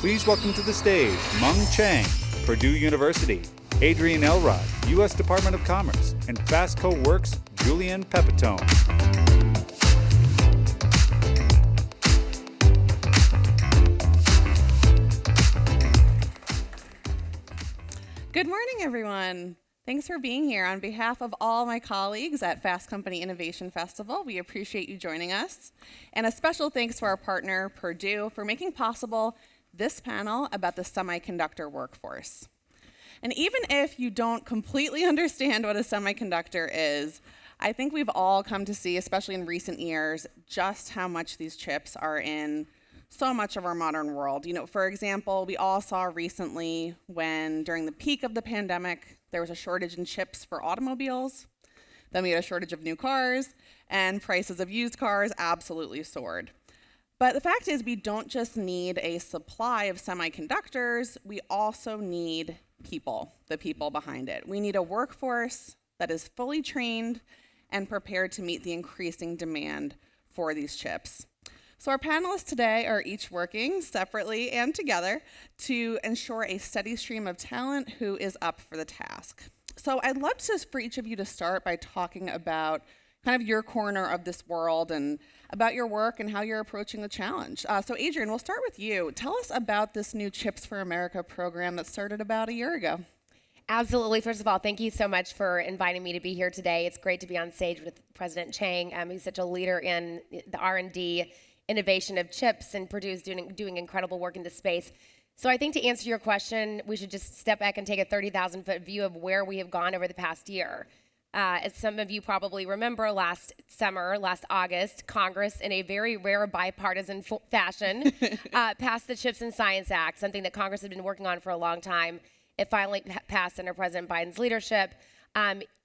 Please welcome to the stage Mung Chiang, Purdue University, Adrienne Elrod, U.S. Department of Commerce, and Fastco Works, Julian Pepitone. Good morning, everyone. Thanks for being here. On behalf of all my colleagues at Fast Company Innovation Festival, we appreciate you joining us. And a special thanks to our partner, Purdue, for making possible this panel about the semiconductor workforce. And even if you don't completely understand what a semiconductor is, I think we've all come to see, especially in recent years, just how much these chips are in so much of our modern world. You know, for example, we all saw recently when during the peak of the pandemic, there was a shortage in chips for automobiles. Then we had a shortage of new cars, and prices of used cars absolutely soared. But the fact is, we don't just need a supply of semiconductors, we also need people, the people behind it. We need a workforce that is fully trained and prepared to meet the increasing demand for these chips. So our panelists today are each working separately and together to ensure a steady stream of talent who is up for the task. So I'd love for each of you to start by talking about kind of your corner of this world and about your work and how you're approaching the challenge. So Adrienne, we'll start with you. Tell us about this new Chips for America program that started about a year ago. Absolutely. First of all, thank you so much for inviting me to be here today. It's great to be on stage with President Chiang. He's such a leader in the R&D innovation of chips, and Purdue is doing incredible work in this space. So I think to answer your question, we should just step back and take a 30,000-foot view of where we have gone over the past year. As some of you probably remember, last August, Congress, in a very rare bipartisan fashion, passed the CHIPS and Science Act, something that Congress had been working on for a long time. It finally passed under President Biden's leadership.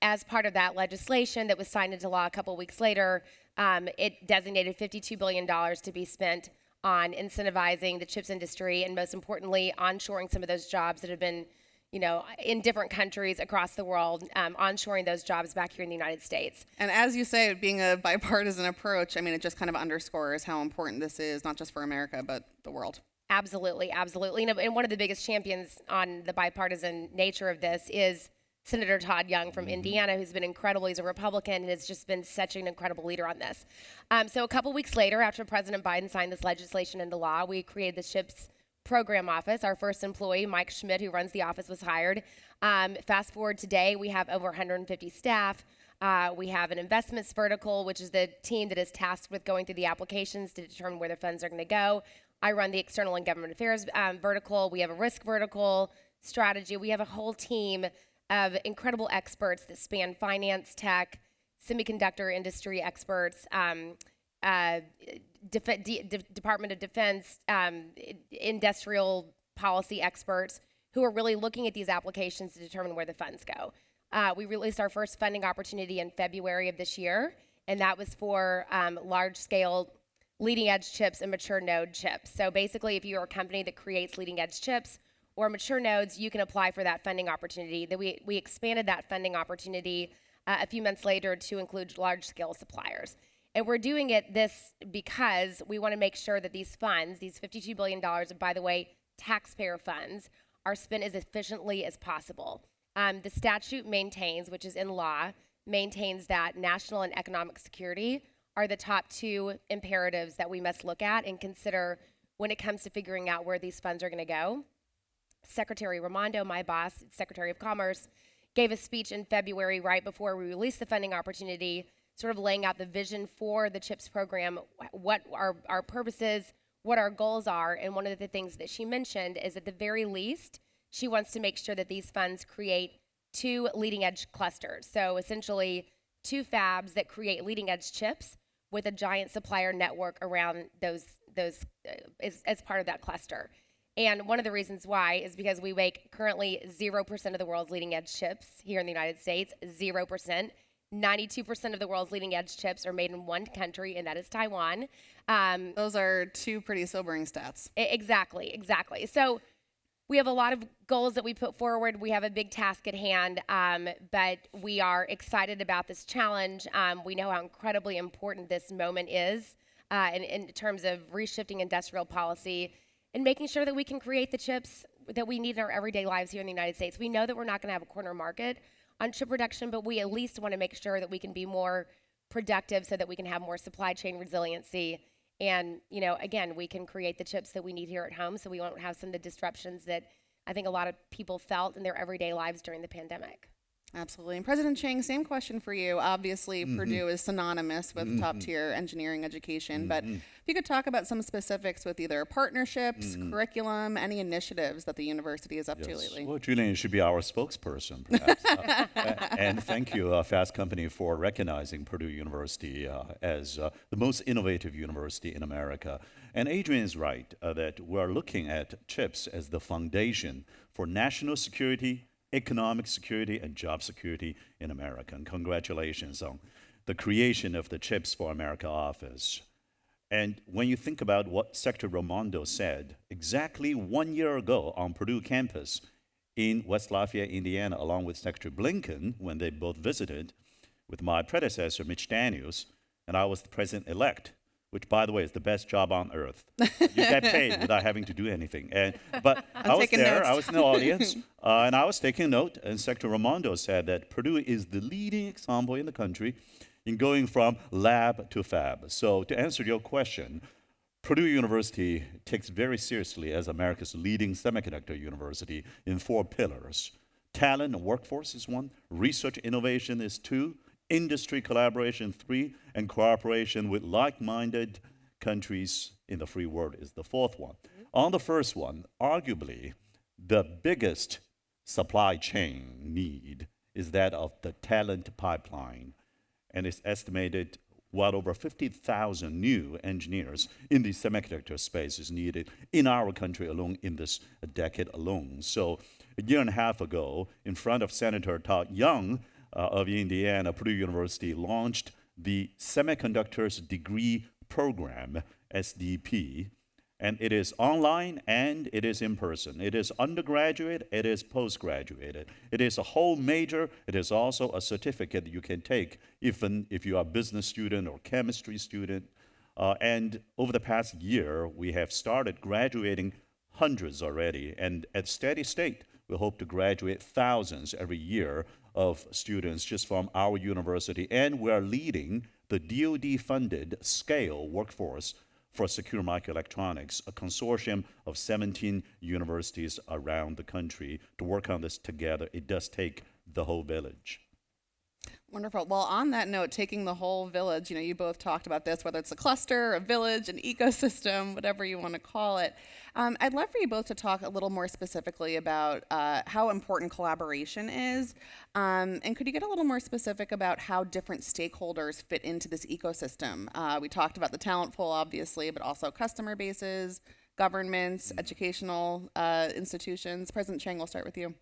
As part of that legislation that was signed into law a couple weeks later, it designated $52 billion to be spent on incentivizing the chips industry and, most importantly, onshoring some of those jobs that have been, in different countries across the world, onshoring those jobs back here in the United States. And as you say, being a bipartisan approach, I mean, it just kind of underscores how important this is, not just for America, but the world. Absolutely, absolutely. And one of the biggest champions on the bipartisan nature of this is Senator Todd Young from Indiana, who's been incredible. He's a Republican and has just been such an incredible leader on this. So a couple weeks later, after President Biden signed this legislation into law, we created the CHIPS Program Office. Our first employee, Mike Schmidt, who runs the office, was hired. Fast forward today, we have over 150 staff. We have an investments vertical, which is the team that is tasked with going through the applications to determine where the funds are going to go. I run the external and government affairs vertical. We have a risk vertical, strategy. We have a whole team of incredible experts that span finance, tech, semiconductor industry experts, Department of Defense, industrial policy experts who are really looking at these applications to determine where the funds go. We released our first funding opportunity in February of this year, and that was for large-scale leading-edge chips and mature node chips. So basically, if you're a company that creates leading-edge chips or mature nodes, you can apply for that funding opportunity. We expanded that funding opportunity a few months later to include large-scale suppliers. And we're doing this because we want to make sure that these funds, these $52 billion, and by the way, taxpayer funds, are spent as efficiently as possible. The statute maintains, which is in law, maintains that national and economic security are the top two imperatives that we must look at and consider when it comes to figuring out where these funds are going to go. Secretary Raimondo, my boss, Secretary of Commerce, gave a speech in February right before we released the funding opportunity, sort of laying out the vision for the CHIPS program, what our purpose is, what our goals are, and one of the things that she mentioned is at the very least, she wants to make sure that these funds create two leading-edge clusters. So essentially, two fabs that create leading-edge chips with a giant supplier network around those as part of that cluster. And one of the reasons why is because we make currently 0% of the world's leading edge chips here in the United States, 0%. 92% of the world's leading edge chips are made in one country, and that is Taiwan. Those are two pretty sobering stats. Exactly. So we have a lot of goals that we put forward. We have a big task at hand, but we are excited about this challenge. We know how incredibly important this moment is in terms of reshifting industrial policy. and making sure that we can create the chips that we need in our everyday lives here in the United States. We know that we're not going to have a corner market on chip production, but we at least want to make sure that we can be more productive so that we can have more supply chain resiliency. And, again, we can create the chips that we need here at home so we won't have some of the disruptions that I think a lot of people felt in their everyday lives during the pandemic. Absolutely. And President Chiang, same question for you. Obviously, Purdue is synonymous with top-tier engineering education, but if you could talk about some specifics with either partnerships, curriculum, any initiatives that the university is up to lately. Well, Julian, you should be our spokesperson, perhaps. And thank you, Fast Company, for recognizing Purdue University as the most innovative university in America. And Adrienne is right that we're looking at chips as the foundation for national security, economic security, and job security in America. And congratulations on the creation of the Chips for America office. And when you think about what Secretary Raimondo said exactly 1 year ago on Purdue campus in West Lafayette, Indiana, along with Secretary Blinken, when they both visited with my predecessor, Mitch Daniels, and I was the president-elect, which, by the way, is the best job on earth. You get paid without having to do anything. But I was there, notes. I was in the audience, and I was taking note, and Secretary Raimondo said that Purdue is the leading example in the country in going from lab to fab. So to answer your question, Purdue University takes very seriously as America's leading semiconductor university in 4 pillars. Talent and workforce is 1, research innovation is 2, industry collaboration 3, and cooperation with like-minded countries in the free world is the 4th one. On the first one, arguably, the biggest supply chain need is that of the talent pipeline. And it's estimated well over 50,000 new engineers in the semiconductor space is needed in our country alone in this decade alone. So a year and a half ago, in front of Senator Todd Young, of Indiana, Purdue University launched the Semiconductors Degree Program, SDP, and it is online and it is in person. It is undergraduate, it is postgraduate. It is a whole major, it is also a certificate that you can take even if you are a business student or chemistry student. And over the past year, we have started graduating hundreds already, and at steady state, we hope to graduate thousands every year of students just from our university, and we are leading the DoD-funded SCALE workforce for secure microelectronics, a consortium of 17 universities around the country to work on this together. It does take the whole village. Wonderful. Well, on that note, taking the whole village, you both talked about this, whether it's a cluster, a village, an ecosystem, whatever you want to call it. I'd love for you both to talk a little more specifically about how important collaboration is. And could you get a little more specific about how different stakeholders fit into this ecosystem? We talked about the talent pool, obviously, but also customer bases, governments, educational institutions. President Chiang, we'll start with you.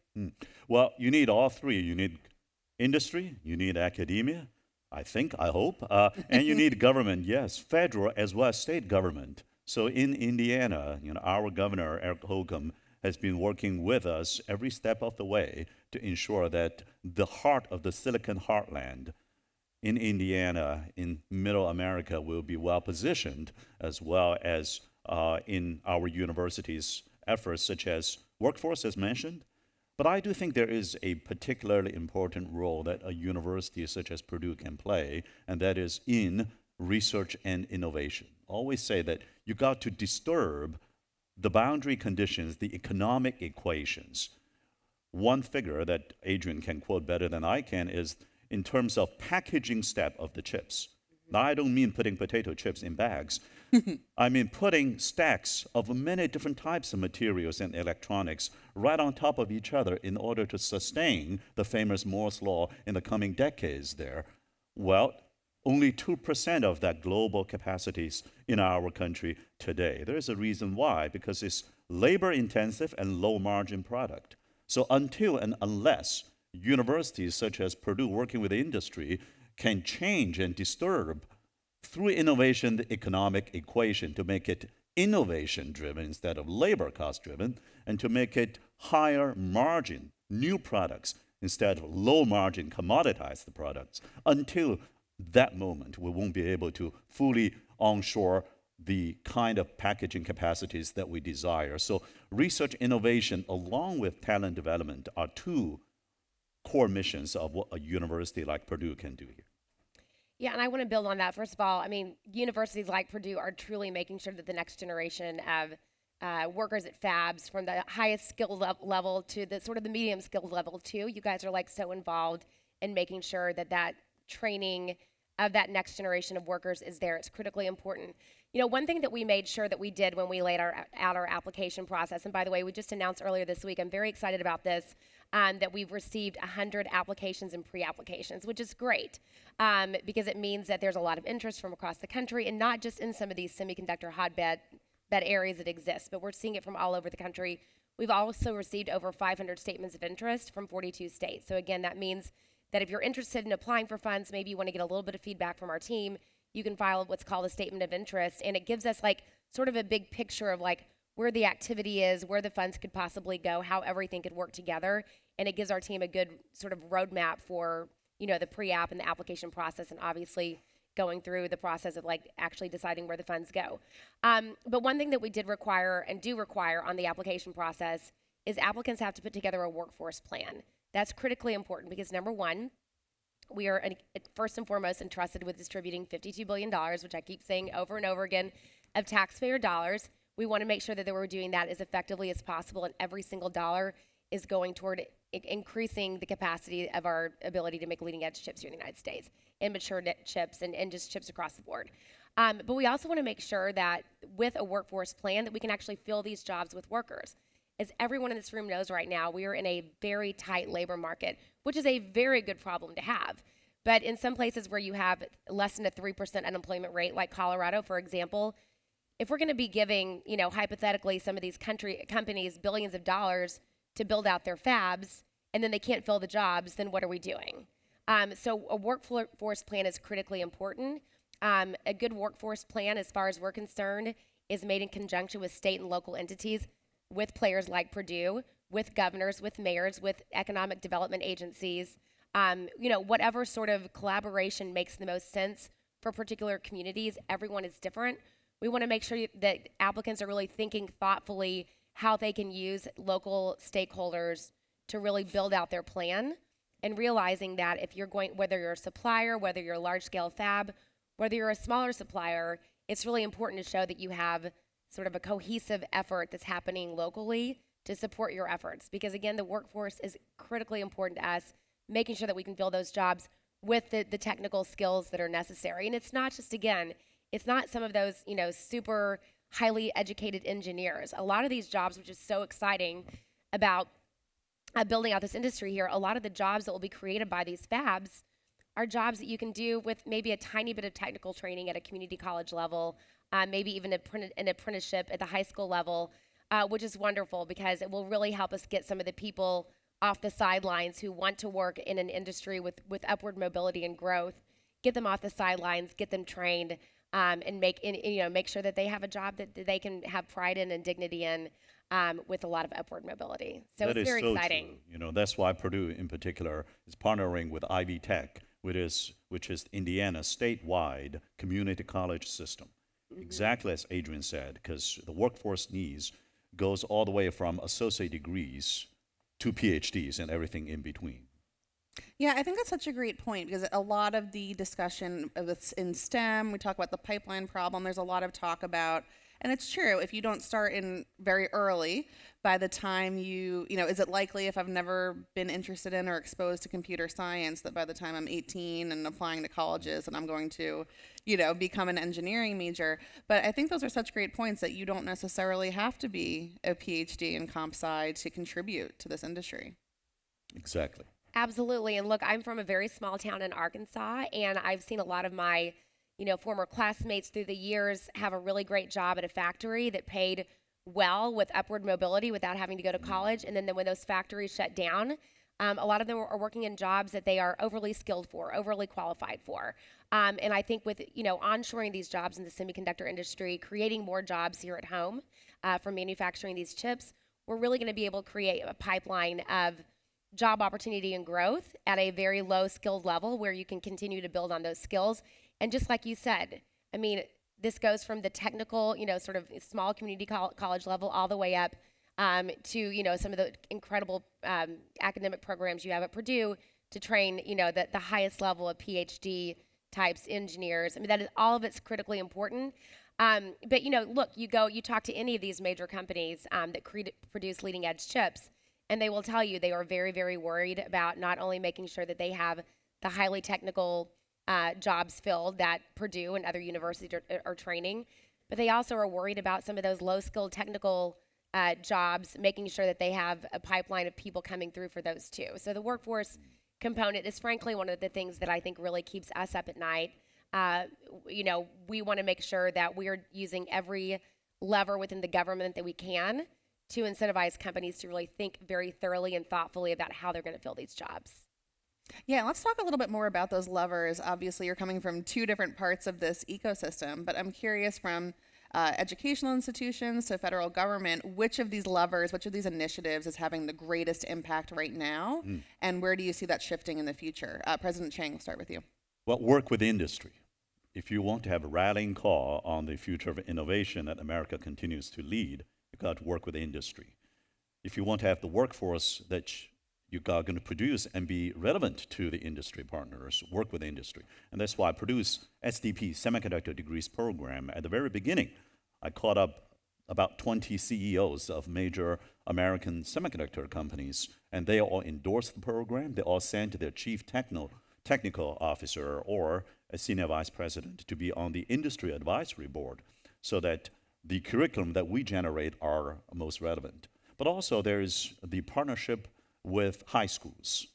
Well, you need all 3. You need industry, you need academia, I hope, and you need government, yes, federal as well as state government. So in Indiana, our governor, Eric Holcomb, has been working with us every step of the way to ensure that the heart of the Silicon Heartland in Indiana, in Middle America, will be well positioned, as well as in our universities' efforts, such as workforce, as mentioned. But I do think there is a particularly important role that a university such as Purdue can play, and that is in research and innovation. I always say that you got to disturb the boundary conditions, the economic equations. One figure that Adrienne can quote better than I can is in terms of packaging step of the chips. Now, I don't mean putting potato chips in bags. I mean putting stacks of many different types of materials and electronics right on top of each other in order to sustain the famous Moore's Law in the coming decades there. Well, only 2% of that global capacities in our country today. There's a reason why, because it's labor-intensive and low-margin product. So until and unless universities such as Purdue working with industry can change and disturb through innovation the economic equation to make it innovation-driven instead of labor cost-driven, and to make it higher margin, new products, instead of low-margin, commoditized products. Until that moment, we won't be able to fully onshore the kind of packaging capacities that we desire. So research innovation along with talent development are two core missions of what a university like Purdue can do here. Yeah, and I want to build on that. First of all, I mean, universities like Purdue are truly making sure that the next generation of workers at fabs, from the highest skill level to the sort of the medium skilled level too, you guys are like so involved in making sure that that training of that next generation of workers is there. It's critically important. You know, one thing that we made sure that we did when we laid out our application process, and by the way, we just announced earlier this week, I'm very excited about this, that we've received 100 applications and pre-applications, which is great, because it means that there's a lot of interest from across the country, and not just in some of these semiconductor hotbed areas that exist, but we're seeing it from all over the country. We've also received over 500 statements of interest from 42 states. So again, that means that if you're interested in applying for funds, maybe you want to get a little bit of feedback from our team, you can file what's called a statement of interest, and it gives us like sort of a big picture of like where the activity is, where the funds could possibly go, how everything could work together, and it gives our team a good sort of roadmap for, you know, the pre-app and the application process, and obviously going through the process of like actually deciding where the funds go. But one thing that we did require and do require on the application process is applicants have to put together a workforce plan. That's critically important because number one, we are first and foremost entrusted with distributing $52 billion, which I keep saying over and over again, of taxpayer dollars. We want to make sure that we're doing that as effectively as possible, and every single dollar is going toward increasing the capacity of our ability to make leading edge chips here in the United States, and mature chips and just chips across the board. But we also want to make sure that with a workforce plan that we can actually fill these jobs with workers. As everyone in this room knows right now, we are in a very tight labor market, which is a very good problem to have. But in some places where you have less than a 3% unemployment rate, like Colorado, for example, if we're going to be giving, you know, hypothetically some of these companies billions of dollars to build out their fabs, and then they can't fill the jobs, then what are we doing? So a workforce plan is critically important. A good workforce plan, as far as we're concerned, is made in conjunction with state and local entities, with players like Purdue, with governors, with mayors, with economic development agencies, you know, whatever sort of collaboration makes the most sense for particular communities. Everyone is different. We want to make sure that applicants are really thinking thoughtfully how they can use local stakeholders to really build out their plan, and realizing that if you're going, whether you're a supplier, whether you're a large-scale fab, whether you're a smaller supplier, it's really important to show that you have sort of a cohesive effort that's happening locally to support your efforts. Because again, the workforce is critically important to us, making sure that we can fill those jobs with the technical skills that are necessary. And it's not just, again, it's not some of those, you know, super highly educated engineers. A lot of these jobs, which is so exciting about building out this industry here, a lot of the jobs that will be created by these fabs are jobs that you can do with maybe a tiny bit of technical training at a community college level, maybe even an apprenticeship at the high school level, which is wonderful because it will really help us get some of the people off the sidelines who want to work in an industry with upward mobility and growth, get them off the sidelines, get them trained, and make sure that they have a job that they can have pride in and dignity in, with a lot of upward mobility. So That it's is very so exciting. true. You know, that's why Purdue in particular is partnering with Ivy Tech, which is Indiana's statewide community college system. Exactly as Adrienne said, because the workforce needs goes all the way from associate degrees to PhDs and everything in between. Yeah, I think that's such a great point because a lot of the discussion in STEM, we talk about the pipeline problem. There's a lot of talk about, and it's true, if you don't start in very early, by the time you know, is it likely if I've never been interested in or exposed to computer science that by the time I'm 18 and applying to colleges and I'm going to, you know, become an engineering major? But I think those are such great points that you don't necessarily have to be a PhD in comp sci to contribute to this industry. Exactly. Absolutely. And look, I'm from a very small town in Arkansas, and I've seen a lot of my, you know, former classmates through the years have a really great job at a factory that paid well with upward mobility without having to go to college. And then when those factories shut down, a lot of them are working in jobs that they are overly skilled for, overly qualified for. And I think with, you know, onshoring these jobs in the semiconductor industry, creating more jobs here at home for manufacturing these chips, we're really going to be able to create a pipeline of job opportunity and growth at a very low skilled level where you can continue to build on those skills. And just like you said, I mean, This goes from the technical, sort of small community college level all the way up to, some of the incredible academic programs you have at Purdue to train, the highest level of PhD types engineers. I mean, that is all of it's critically important. But look, you talk to any of these major companies that produce leading edge chips, and they will tell you they are very, very worried about not only making sure that they have the highly technical jobs filled that Purdue and other universities are training, but they also are worried about some of those low-skilled technical jobs, making sure that they have a pipeline of people coming through for those too. So the workforce component is frankly one of the things that I think really keeps us up at night. We want to make sure that we are using every lever within the government that we can to incentivize companies to really think very thoroughly and thoughtfully about how they're going to fill these jobs. Yeah, let's talk a little bit more about those levers. Obviously, you're coming from two different parts of this ecosystem, but I'm curious from educational institutions to federal government, which of these levers, which of these initiatives is having the greatest impact right now, and where do you see that shifting in the future? President Chiang, we'll start with you. Well, work with industry. If you want to have a rallying call on the future of innovation that America continues to lead, you've got to work with industry. If you want to have the workforce that you are going to produce and be relevant to the industry partners, work with industry. And that's why I Purdue's SDP Semiconductor Degrees program, at the very beginning, I caught up about 20 CEOs of major American semiconductor companies, and they all endorsed the program. They all sent their chief technical officer or a senior vice president to be on the industry advisory board so that the curriculum that we generate are most relevant. But also there is the partnership with high schools.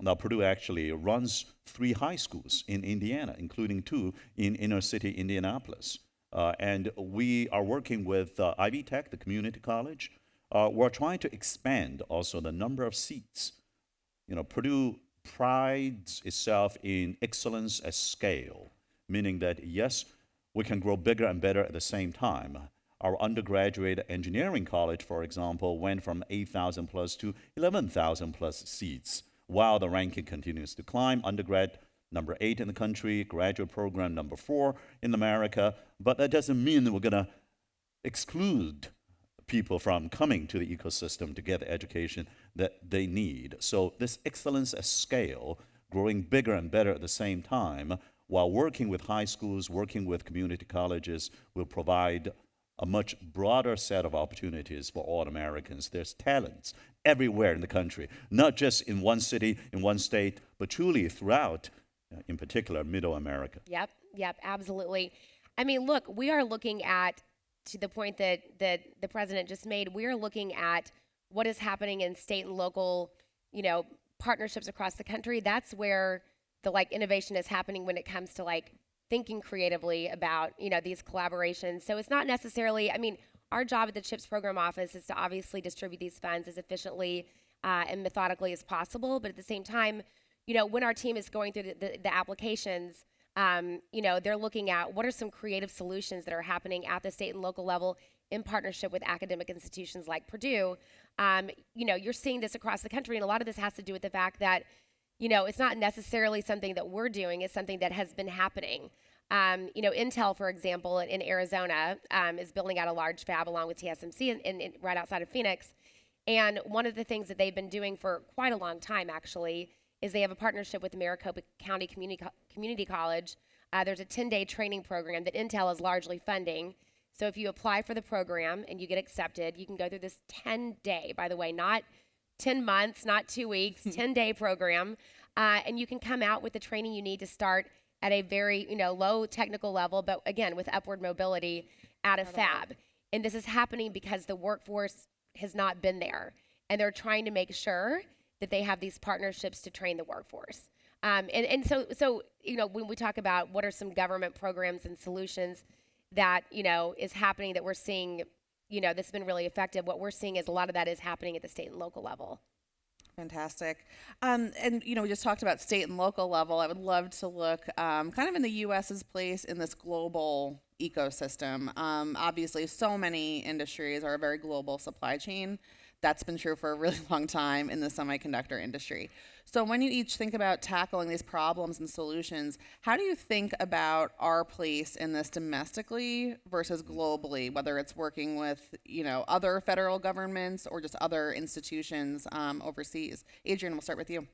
Now, Purdue actually runs 3 high schools in Indiana, including 2 in inner city Indianapolis. And we are working with Ivy Tech, the community college. We're trying to expand also the number of seats. Purdue prides itself in excellence at scale, meaning that, yes, we can grow bigger and better at the same time. Our undergraduate engineering college, for example, went from 8,000 plus to 11,000 plus seats, while the ranking continues to climb. Undergrad, number 8 in the country, graduate program, number 4 in America. But that doesn't mean that we're going to exclude people from coming to the ecosystem to get the education that they need. So this excellence at scale, growing bigger and better at the same time, while working with high schools, working with community colleges, will provide a much broader set of opportunities for all Americans. There's talents everywhere in the country, not just in one city, in one state, but truly throughout, in particular, Middle America. Yep, absolutely. I mean, look, we are looking at, to the point that the president just made, we are looking at what is happening in state and local, partnerships across the country. That's where the innovation is happening when it comes to thinking creatively about, these collaborations. So it's not necessarily, our job at the CHIPS program office is to obviously distribute these funds as efficiently and methodically as possible. But at the same time, when our team is going through the applications, they're looking at what are some creative solutions that are happening at the state and local level in partnership with academic institutions like Purdue. You're seeing this across the country, and a lot of this has to do with the fact that it's not necessarily something that we're doing, it's something that has been happening. Intel, for example, in Arizona, is building out a large fab along with TSMC in right outside of Phoenix. And one of the things that they've been doing for quite a long time, actually, is they have a partnership with Maricopa County Community College. There's a 10-day training program that Intel is largely funding. So if you apply for the program and you get accepted, you can go through this 10-day, by the way, not 10 months, not 2 weeks, 10-day program, and you can come out with the training you need to start at a very, low technical level, but again, with upward mobility at a fab. And this is happening because the workforce has not been there, and they're trying to make sure that they have these partnerships to train the workforce. So when we talk about what are some government programs and solutions that, is happening that we're seeing, that's been really effective, what we're seeing is a lot of that is happening at the state and local level. Fantastic. And, we just talked about state and local level. I would love to look kind of in the U.S.'s place in this global ecosystem. Obviously, so many industries are a very global supply chain. That's been true for a really long time in the semiconductor industry. So when you each think about tackling these problems and solutions, how do you think about our place in this domestically versus globally, whether it's working with, other federal governments or just other institutions overseas? Adrienne, we'll start with you.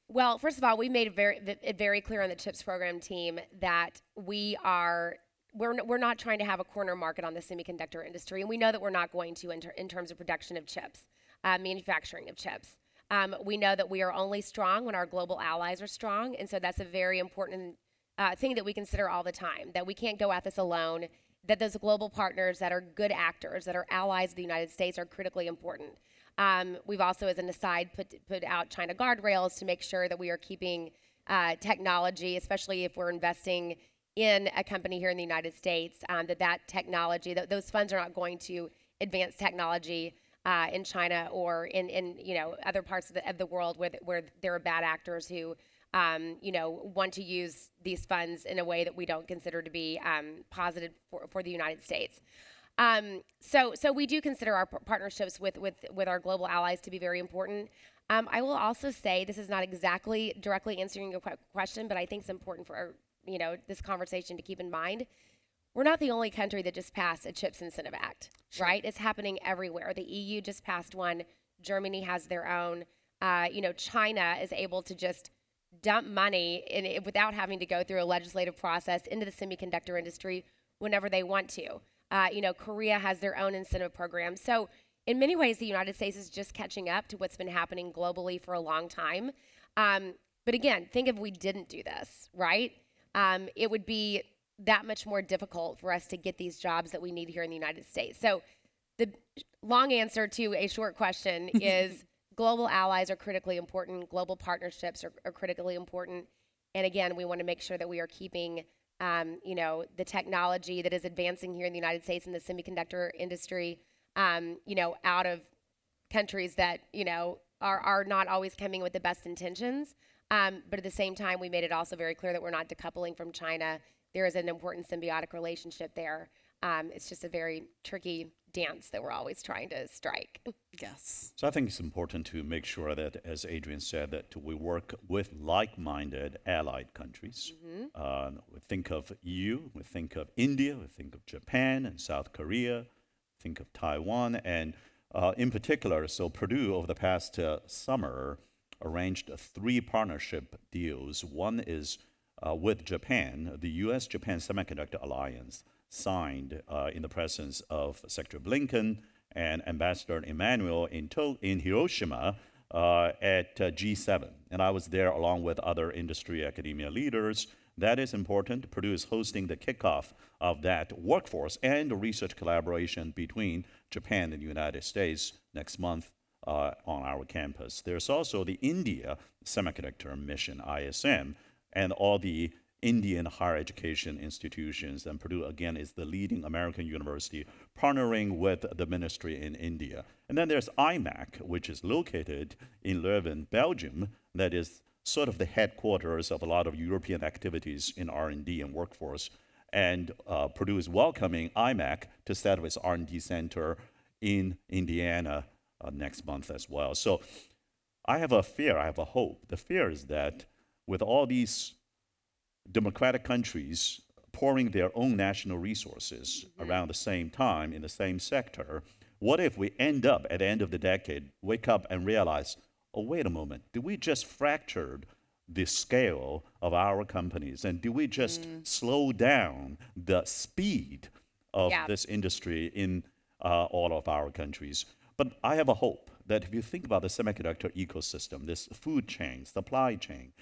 Well, first of all, we made it very clear on the CHIPS program team that we're not trying to have a corner market on the semiconductor industry, and we know that we're not going to in terms of production of chips, manufacturing of chips. We know that we are only strong when our global allies are strong, and so that's a very important thing that we consider all the time, that we can't go at this alone, that those global partners that are good actors, that are allies of the United States are critically important. We've also, as an aside, put out China guardrails to make sure that we are keeping technology, especially if we're investing in a company here in the United States, that technology, those funds are not going to advance technology in China or in other parts of the world where there are bad actors who want to use these funds in a way that we don't consider to be positive for the United States. So we do consider our partnerships with our global allies to be very important. I will also say, this is not exactly directly answering your question, but I think it's important for this conversation to keep in mind. We're not the only country that just passed a CHIPS Incentive Act, right? It's happening everywhere. The EU just passed one. Germany has their own. China is able to just dump money without having to go through a legislative process into the semiconductor industry whenever they want to. Korea has their own incentive program. So in many ways, the United States is just catching up to what's been happening globally for a long time. But again, think if we didn't do this, right? It would be that much more difficult for us to get these jobs that we need here in the United States. So the long answer to a short question is global allies are critically important. Global partnerships are critically important. And again, we want to make sure that we are keeping the technology that is advancing here in the United States in the semiconductor industry, out of countries that, are not always coming with the best intentions. But at the same time, we made it also very clear that we're not decoupling from China. There is an important symbiotic relationship there. It's just a very tricky dance that we're always trying to strike. Yes. So I think it's important to make sure that, as Adrienne said, that we work with like-minded allied countries. We think of EU, we think of India, we think of Japan and South Korea, think of Taiwan, and in particular, so Purdue over the past summer arranged 3 partnership deals. One is with Japan, the U.S.-Japan Semiconductor Alliance, signed in the presence of Secretary Blinken and Ambassador Emmanuel in Hiroshima at G7. And I was there along with other industry academia leaders. That is important. Purdue is hosting the kickoff of that workforce and research collaboration between Japan and the United States next month on our campus. There's also the India Semiconductor Mission, ISM, and all the Indian higher education institutions. And Purdue, again, is the leading American university partnering with the ministry in India. And then there's IMAC, which is located in Leuven, Belgium, that is sort of the headquarters of a lot of European activities in R&D and workforce. And Purdue is welcoming IMAC to set up its R&D center in Indiana next month as well. So I have a fear, I have a hope. The fear is that with all these democratic countries pouring their own national resources around the same time in the same sector, what if we end up at the end of the decade, wake up and realize, oh, wait a moment, did we just fracture the scale of our companies? And did we just slow down the speed of this industry in all of our countries? But I have a hope that if you think about the semiconductor ecosystem, this food chain, supply chain,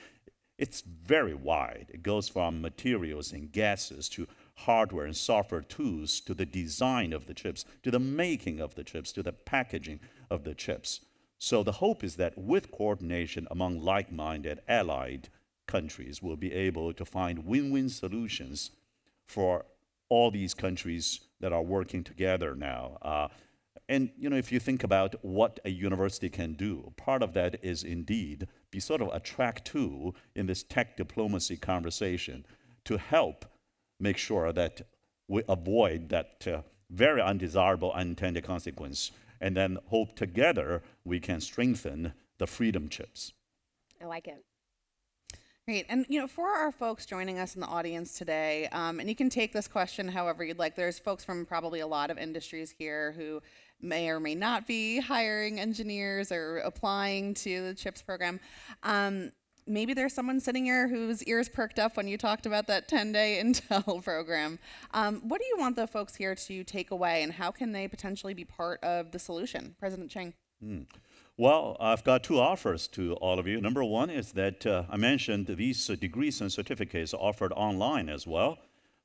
it's very wide. It goes from materials and gases to hardware and software tools to the design of the chips, to the making of the chips, to the packaging of the chips. So the hope is that with coordination among like-minded allied countries, we'll be able to find win-win solutions for all these countries that are working together now. And if you think about what a university can do, part of that is indeed be sort of a track tool in this tech diplomacy conversation to help make sure that we avoid that very undesirable unintended consequence and then hope together we can strengthen the freedom chips. I like it. Great. And, for our folks joining us in the audience today, and you can take this question however you'd like. There's folks from probably a lot of industries here who may or may not be hiring engineers or applying to the CHIPS program. Maybe there's someone sitting here whose ears perked up when you talked about that 10-day Intel program. What do you want the folks here to take away, and how can they potentially be part of the solution? President Chiang. Well, I've got two offers to all of you. Number one is that I mentioned these degrees and certificates are offered online as well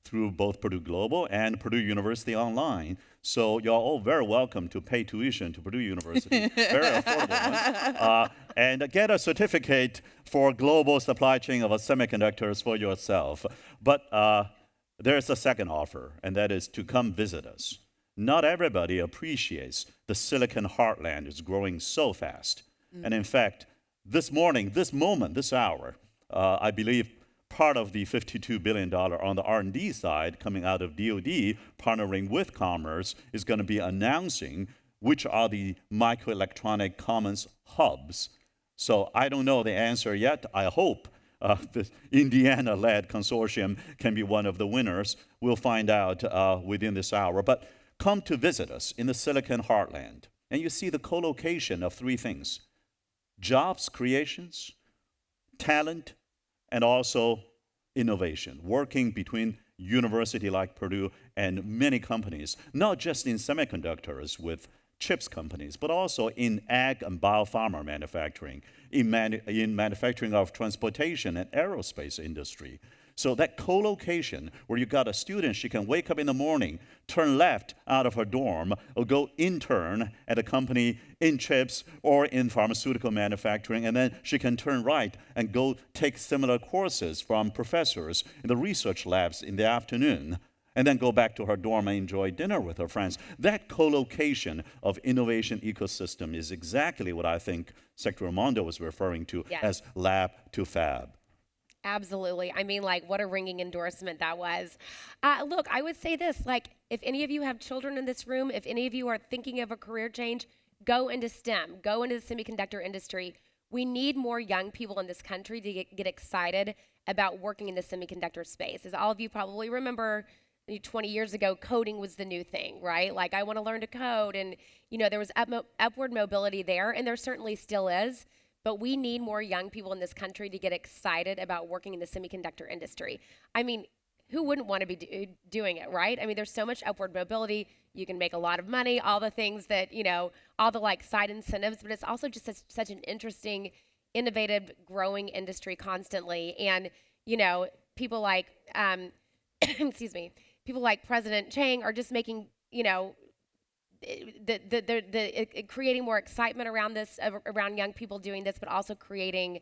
through both Purdue Global and Purdue University Online. So you're all very welcome to pay tuition to Purdue University, very affordable one, and get a certificate for global supply chain of semiconductors for yourself. But there's a second offer, and that is to come visit us. Not everybody appreciates the Silicon Heartland is growing so fast. And in fact, this morning, this moment, this hour, I believe part of the $52 billion on the R&D side coming out of DoD, partnering with Commerce, is going to be announcing which are the microelectronic commons hubs. So I don't know the answer yet. I hope the Indiana-led consortium can be one of the winners. We'll find out within this hour. But come to visit us in the Silicon Heartland, and you see the co-location of three things: jobs creations, talent, and also innovation, working between university like Purdue and many companies, not just in semiconductors with chips companies, but also in ag and biopharma manufacturing, in manufacturing of transportation and aerospace industry. So that co-location where you got a student, she can wake up in the morning, turn left out of her dorm, or go intern at a company in chips or in pharmaceutical manufacturing, and then she can turn right and go take similar courses from professors in the research labs in the afternoon, and then go back to her dorm and enjoy dinner with her friends. That co-location of innovation ecosystem is exactly what I think Secretary Raimondo was referring to as lab to fab. Absolutely. I mean, what a ringing endorsement that was. Look, I would say this, if any of you have children in this room, if any of you are thinking of a career change, go into STEM, go into the semiconductor industry. We need more young people in this country to get excited about working in the semiconductor space. As all of you probably remember, 20 years ago, coding was the new thing, right? I want to learn to code, and there was upward mobility there, and there certainly still is. But we need more young people in this country to get excited about working in the semiconductor industry. I mean, who wouldn't want to be doing it, right? I mean, there's so much upward mobility. You can make a lot of money, all the things that, all the side incentives, but it's also just such an interesting, innovative, growing industry constantly. And, people like, excuse me, people like President Chiang are just making, creating more excitement around this, around young people doing this, but also creating,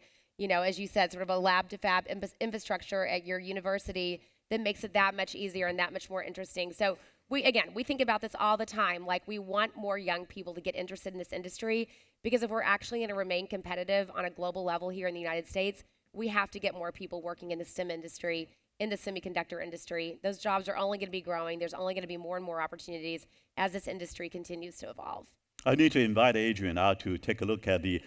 as you said, sort of a lab to fab infrastructure at your university that makes it that much easier and that much more interesting. So we think about this all the time. We want more young people to get interested in this industry, because if we're actually going to remain competitive on a global level here in the United States, we have to get more people working in the STEM industry, in the semiconductor industry. Those jobs are only going to be growing. There's only going to be more and more opportunities as this industry continues to evolve. I need to invite Adrienne out to take a look at the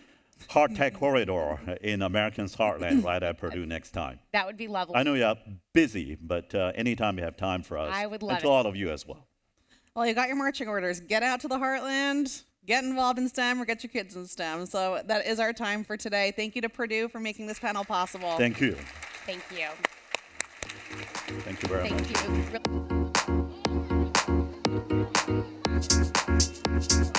Hard Tech Corridor in America's Heartland right at Purdue next time. That would be lovely. I know you're busy, but anytime you have time for us, I would love and to all of you as well. Well, you got your marching orders. Get out to the Heartland, get involved in STEM, or get your kids in STEM. So that is our time for today. Thank you to Purdue for making this panel possible. Thank you. Thank you. Thank you very much. Thank you.